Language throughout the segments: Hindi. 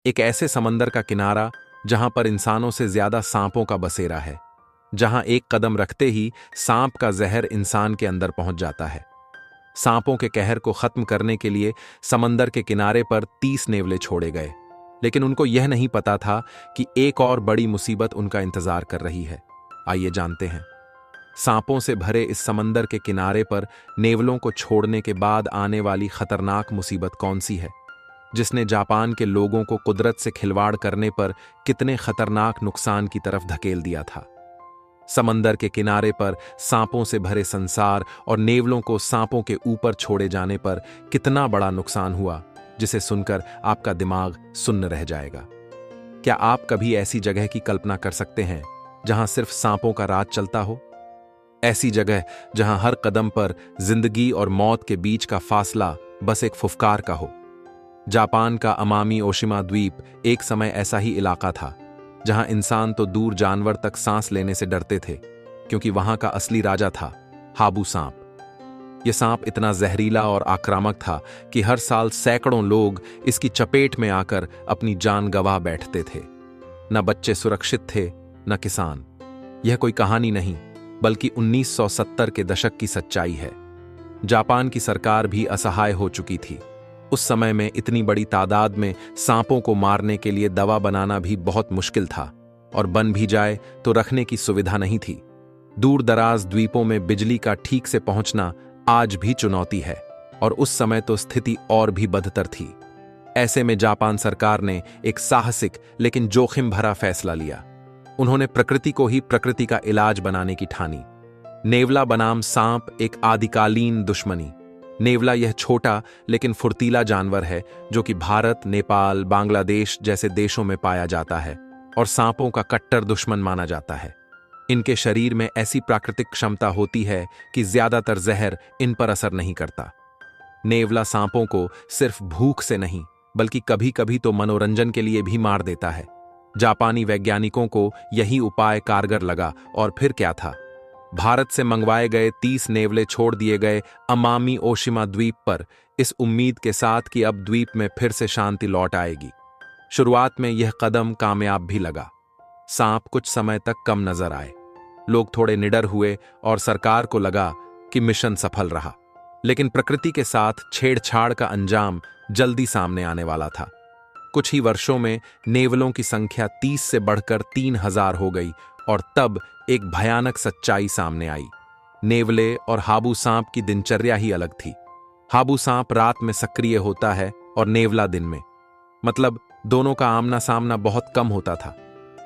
एक ऐसे समंदर का किनारा जहां पर इंसानों से ज्यादा सांपों का बसेरा है, जहां एक कदम रखते ही सांप का जहर इंसान के अंदर पहुंच जाता है। सांपों के कहर को खत्म करने के लिए समंदर के किनारे पर 30 नेवले छोड़े गए, लेकिन उनको यह नहीं पता था कि एक और बड़ी मुसीबत उनका इंतजार कर रही है। आइए जानते हैं। सांपों से भरे इस समंदर के किनारे पर नेवलों को छोड़ने के बाद आने वाली खतरनाक मुसीबत कौन सी है, जिसने जापान के लोगों को कुदरत से खिलवाड़ करने पर कितने खतरनाक नुकसान की तरफ धकेल दिया था। समंदर के किनारे पर सांपों से भरे संसार और नेवलों को सांपों के ऊपर छोड़े जाने पर कितना बड़ा नुकसान हुआ, जिसे सुनकर आपका दिमाग सुन्न रह जाएगा। क्या आप कभी ऐसी जगह की कल्पना कर सकते हैं जहां सिर्फ सांपों का राज चलता हो? ऐसी जगह जहां हर कदम पर जिंदगी और मौत के बीच का फासला बस एक फुफकार का हो। जापान का अमामी ओशिमा द्वीप एक समय ऐसा ही इलाका था जहां इंसान तो दूर जानवर तक सांस लेने से डरते थे, क्योंकि वहां का असली राजा था हाबू सांप। यह सांप इतना जहरीला और आक्रामक था कि हर साल सैकड़ों लोग इसकी चपेट में आकर अपनी जान गंवा बैठते थे। न बच्चे सुरक्षित थे, न किसान। यह कोई कहानी नहीं, बल्कि 1970 के दशक की सच्चाई है। जापान की सरकार भी असहाय हो चुकी थी। उस समय में इतनी बड़ी तादाद में सांपों को मारने के लिए दवा बनाना भी बहुत मुश्किल था, और बन भी जाए तो रखने की सुविधा नहीं थी। दूर दराज द्वीपों में बिजली का ठीक से पहुंचना आज भी चुनौती है, और उस समय तो स्थिति और भी बदतर थी। ऐसे में जापान सरकार ने एक साहसिक लेकिन जोखिम भरा फैसला लिया। उन्होंने प्रकृति को ही प्रकृति का इलाज बनाने की ठानी। नेवला बनाम सांप एक आदिकालीन दुश्मनी। नेवला यह छोटा लेकिन फुर्तीला जानवर है जो कि भारत, नेपाल, बांग्लादेश जैसे देशों में पाया जाता है और सांपों का कट्टर दुश्मन माना जाता है। इनके शरीर में ऐसी प्राकृतिक क्षमता होती है कि ज्यादातर जहर इन पर असर नहीं करता। नेवला सांपों को सिर्फ भूख से नहीं, बल्कि कभी कभी तो मनोरंजन के लिए भी मार देता है। जापानी वैज्ञानिकों को यही उपाय कारगर लगा, और फिर क्या था। भारत से मंगवाए गए 30 नेवले छोड़ दिए गए अमामी ओशिमा द्वीप पर, इस उम्मीद के साथ कि अब द्वीप में फिर से शांति लौट आएगी। शुरुआत में यह कदम कामयाब भी लगा। सांप कुछ समय तक कम नजर आए, लोग थोड़े निडर हुए और सरकार को लगा कि मिशन सफल रहा। लेकिन प्रकृति के साथ छेड़छाड़ का अंजाम जल्दी सामने आने वाला था। कुछ ही वर्षों में नेवलों की संख्या 30 से बढ़कर 3000 हो गई, और तब एक भयानक सच्चाई सामने आई। नेवले और हाबू सांप की दिनचर्या ही अलग थी। हाबू सांप रात में सक्रिय होता है और नेवला दिन में, मतलब दोनों का आमना सामना बहुत कम होता था।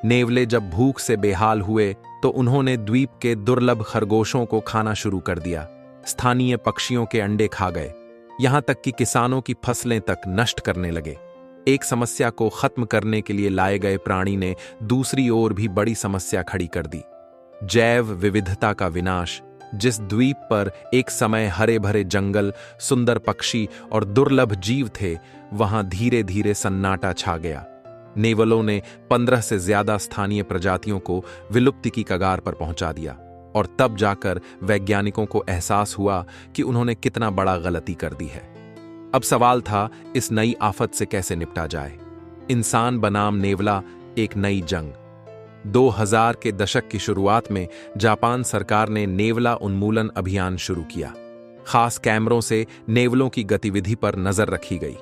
नेवले जब भूख से बेहाल हुए तो उन्होंने द्वीप के दुर्लभ खरगोशों को खाना शुरू कर दिया। स्थानीय पक्षियों के अंडे खा गए, यहां तक कि किसानों की फसलें तक नष्ट करने लगे। एक समस्या को खत्म करने के लिए लाए गए प्राणी ने दूसरी ओर भी बड़ी समस्या खड़ी कर दी। जैव विविधता का विनाश। जिस द्वीप पर एक समय हरे भरे जंगल, सुंदर पक्षी और दुर्लभ जीव थे, वहां धीरे धीरे सन्नाटा छा गया। नेवलों ने 15 से ज्यादा स्थानीय प्रजातियों को विलुप्ति की कगार पर पहुंचा दिया, और तब जाकर वैज्ञानिकों को एहसास हुआ कि उन्होंने कितना बड़ा गलती कर दी है। अब सवाल था, इस नई आफत से कैसे निपटा जाए। इंसान बनाम नेवला, एक नई जंग। 2000 के दशक की शुरुआत में जापान सरकार ने नेवला उन्मूलन अभियान शुरू किया। खास कैमरों से नेवलों की गतिविधि पर नजर रखी गई।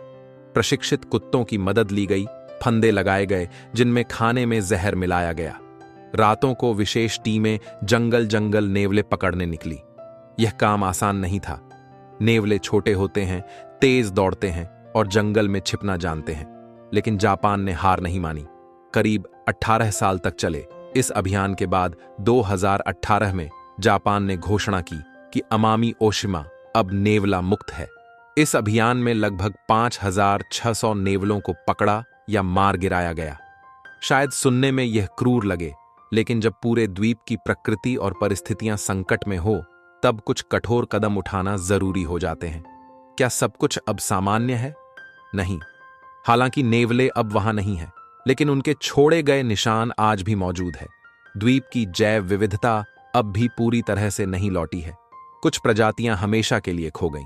प्रशिक्षित कुत्तों की मदद ली गई, फंदे लगाए गए जिनमें खाने में जहर मिलाया गया। रातों को विशेष टीमें जंगल जंगल नेवले पकड़ने निकली। यह काम आसान नहीं था। नेवले छोटे होते हैं, तेज दौड़ते हैं और जंगल में छिपना जानते हैं, लेकिन जापान ने हार नहीं मानी। करीब 18 साल तक चले इस अभियान के बाद 2018 में जापान ने घोषणा की कि अमामी ओशिमा अब नेवला मुक्त है। इस अभियान में लगभग 5600 नेवलों को पकड़ा या मार गिराया गया। शायद सुनने में यह क्रूर लगे, लेकिन जब पूरे द्वीप की प्रकृति और परिस्थितियां संकट में हो, तब कुछ कठोर कदम उठाना जरूरी हो जाते हैं। क्या सब कुछ अब सामान्य है? नहीं। हालांकि नेवले अब वहां नहीं है, लेकिन उनके छोड़े गए निशान आज भी मौजूद है। द्वीप की जैव विविधता अब भी पूरी तरह से नहीं लौटी है। कुछ प्रजातियां हमेशा के लिए खो गईं।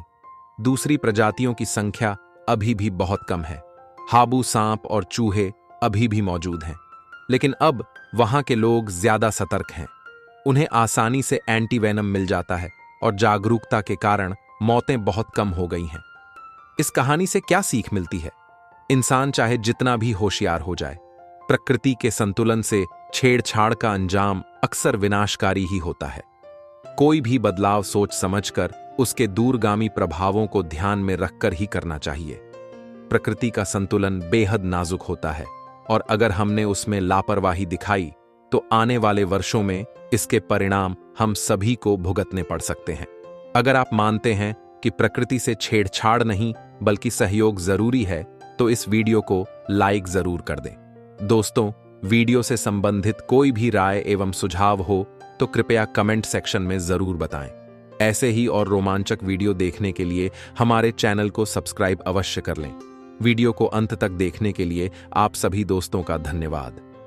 दूसरी प्रजातियों की संख्या अभी भी बहुत कम है। हाबू सांप और चूहे अभी भी मौजूद हैं, लेकिन अब वहां के लोग ज्यादा सतर्क हैं। उन्हें आसानी से एंटीवेनम मिल जाता है और जागरूकता के कारण मौतें बहुत कम हो गई हैं। इस कहानी से क्या सीख मिलती है? इंसान चाहे जितना भी होशियार हो जाए, प्रकृति के संतुलन से छेड़छाड़ का अंजाम अक्सर विनाशकारी ही होता है। कोई भी बदलाव सोच समझकर उसके दूरगामी प्रभावों को ध्यान में रखकर ही करना चाहिए। प्रकृति का संतुलन बेहद नाजुक होता है और अगर हमने उसमें लापरवाही दिखाई तो आने वाले वर्षों में इसके परिणाम हम सभी को भुगतने पड़ सकते हैं। अगर आप मानते हैं कि प्रकृति से छेड़छाड़ नहीं बल्कि सहयोग जरूरी है तो इस वीडियो को लाइक जरूर कर दें। दोस्तों, वीडियो से संबंधित कोई भी राय एवं सुझाव हो तो कृपया कमेंट सेक्शन में जरूर बताएं। ऐसे ही और रोमांचक वीडियो देखने के लिए हमारे चैनल को सब्सक्राइब अवश्य कर लें। वीडियो को अंत तक देखने के लिए आप सभी दोस्तों का धन्यवाद।